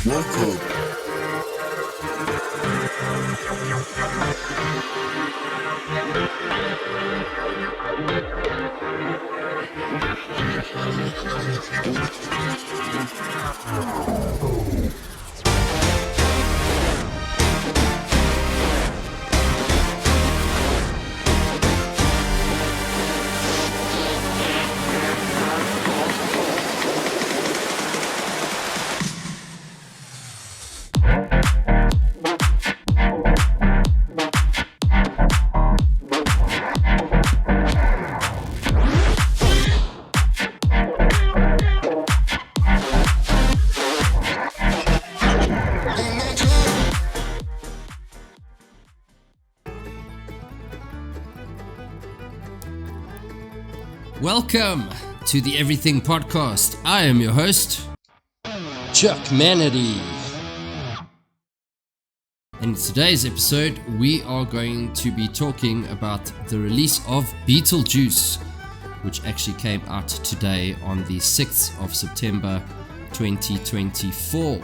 Welcome. Welcome to the Everything Podcast. I am your host, Chuck Manity. In today's episode, we are going to be talking about the release of Beetlejuice, which actually came out today on the 6th of September 2024.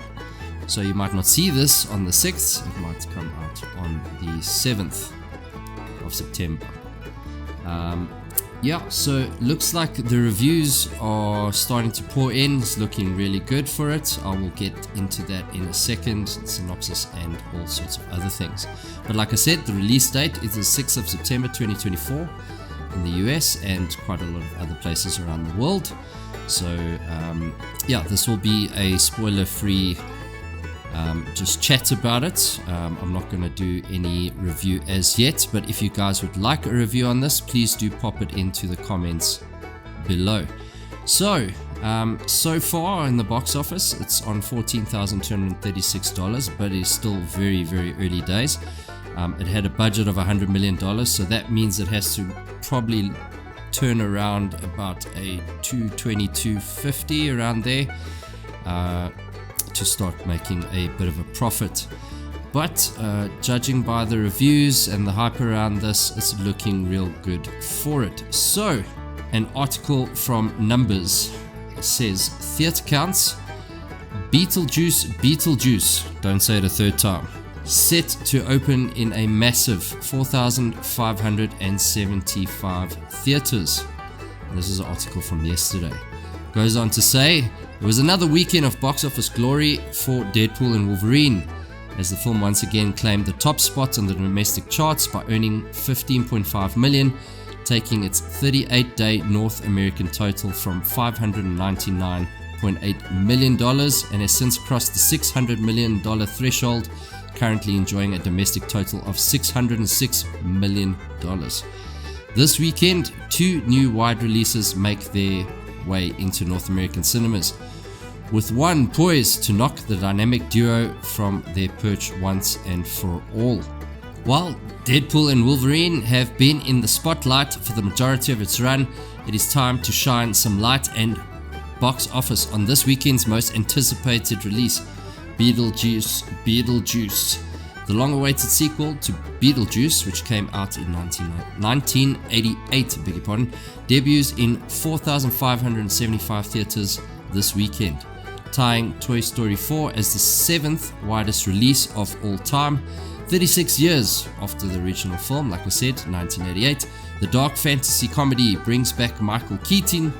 So you might not see this on the 6th, it might come out on the 7th of September. So looks like the reviews are starting to pour in. It's looking really good for it. I will get into that in a second, synopsis and all sorts of other things. But like I said, the release date is the 6th of September 2024 in the US and quite a lot of other places around the world. So this will be a spoiler-free just chat about it. I'm not going to do any review as yet, but if you guys would like a review on this, please do pop it into the comments below. So far in the box office, it's on $14,236, but it's still very, very early days. It had a budget of $100 million, so that means it has to probably turn around about a $220-250 around there. To start making a bit of a profit, but judging by the reviews and the hype around this, it's looking real good for it. So an article from Numbers says theatre counts, Beetlejuice, don't say it a third time, set to open in a massive 4,575 theatres. This is an article from yesterday. Goes on to say, it was another weekend of box office glory for Deadpool and Wolverine, as the film once again claimed the top spot on the domestic charts by earning $15.5 million, taking its 38-day North American total from $599.8 million, and has since crossed the $600 million threshold, currently enjoying a domestic total of $606 million. This weekend, two new wide releases make their way into North American cinemas, with one poised to knock the dynamic duo from their perch once and for all. While Deadpool and Wolverine have been in the spotlight for the majority of its run, it is time to shine some light and box office on this weekend's most anticipated release, Beetlejuice. The long-awaited sequel to Beetlejuice, which came out in 1988, debuts in 4,575 theaters this weekend, tying Toy Story 4 as the 7th widest release of all time. 36 years after the original film, like I said, 1988, the dark fantasy comedy brings back Michael Keaton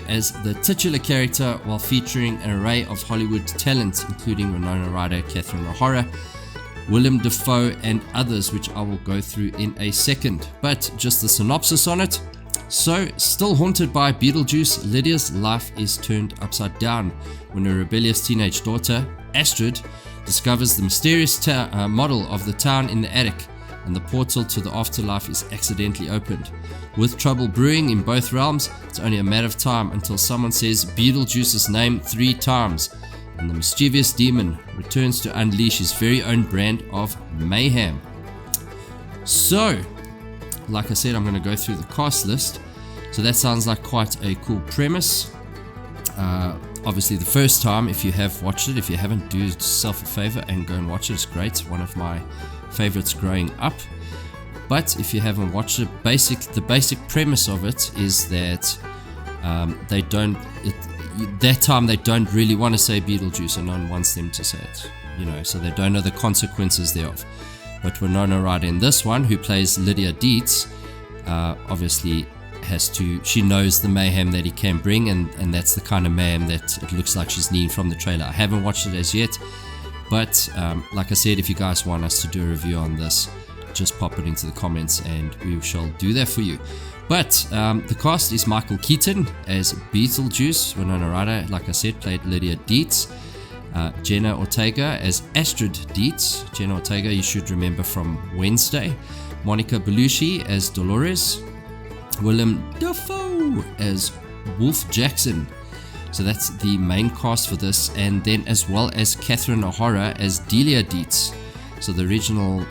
as the titular character, while featuring an array of Hollywood talent, including Winona Ryder, Catherine O'Hara, Willem Dafoe, and others, which I will go through in a second. But just the synopsis on it. So, still haunted by Beetlejuice, Lydia's life is turned upside down when her rebellious teenage daughter, Astrid, discovers the mysterious model of the town in the attic, and the portal to the afterlife is accidentally opened. With trouble brewing in both realms, it's only a matter of time until someone says Beetlejuice's name 3 times, and the mischievous demon returns to unleash his very own brand of mayhem. So, like I said, I'm going to go through the cast list. So that sounds like quite a cool premise. Obviously the first time, if you have watched it, if you haven't, do yourself a favor and go and watch it. It's great. It's one of my favorites growing up. But if you haven't watched it, the basic premise of it is that that time they don't really want to say Beetlejuice, and no one wants them to say it, so they don't know the consequences thereof. But Winona Ryder in this one, who plays Lydia Dietz, obviously she knows the mayhem that he can bring, and that's the kind of mayhem that it looks like she's needing from the trailer. I haven't watched it as yet, but like I said, if you guys want us to do a review on this, just pop it into the comments and we shall do that for you. But the cast is Michael Keaton as Beetlejuice. Winona Ryder, like I said, played Lydia Dietz. Jenna Ortega as Astrid Dietz. Jenna Ortega, you should remember from Wednesday. Monica Bellucci as Dolores. Willem Dafoe as Wolf Jackson. So that's the main cast for this, and then as well as Catherine O'Hara as Delia Dietz. So the original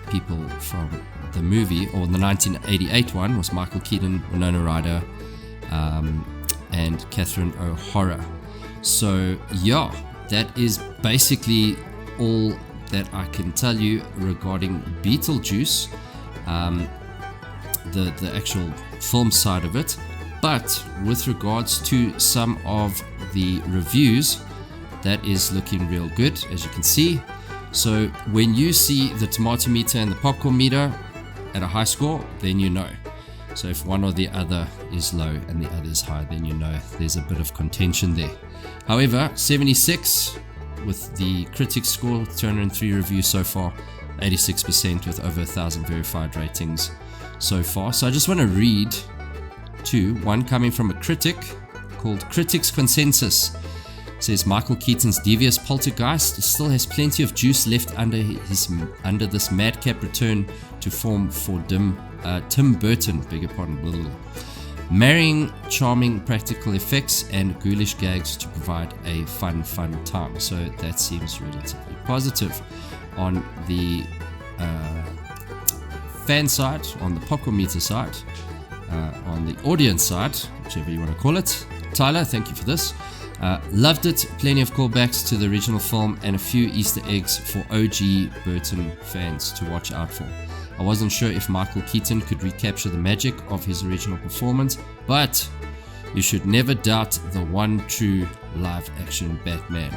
people from the movie, or the 1988 one, was Michael Keaton, Winona Ryder, and Catherine O'Hara. So yeah, that is basically all that I can tell you regarding Beetlejuice, the actual film side of it. But with regards to some of the reviews, that is looking real good, as you can see. So when you see the tomato meter and the popcorn meter at a high score, then you know. So if one or the other is low and the other is high, then you know there's a bit of contention there. However, 76 with the critics score, 203 reviews so far, 86% with over 1,000 verified ratings so far. So I just want to read one coming from a critic called Critics Consensus. It says Michael Keaton's devious poltergeist still has plenty of juice left under this madcap return to form for Tim Burton, marrying charming practical effects and ghoulish gags to provide a fun time. So that seems relatively positive. On the fan side, on the popcorn meter side, on the audience side, whichever you want to call it, Tyler, thank you for this. Loved it, plenty of callbacks to the original film and a few Easter eggs for OG Burton fans to watch out for. I wasn't sure if Michael Keaton could recapture the magic of his original performance, but you should never doubt the one true live action Batman.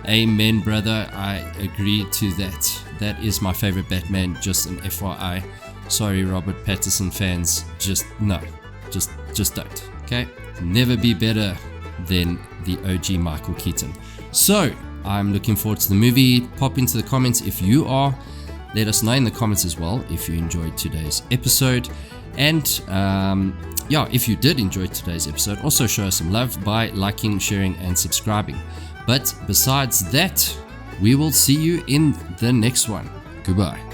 Amen, brother, I agree to that. That is my favorite Batman, just an FYI. Sorry, Robert Pattinson fans, just don't, okay? Never be better than the OG Michael Keaton. So, I'm looking forward to the movie. Pop into the comments if you are. Let us know in the comments as well if you enjoyed today's episode. And if you did enjoy today's episode, also show us some love by liking, sharing, and subscribing. But besides that, we will see you in the next one. Goodbye.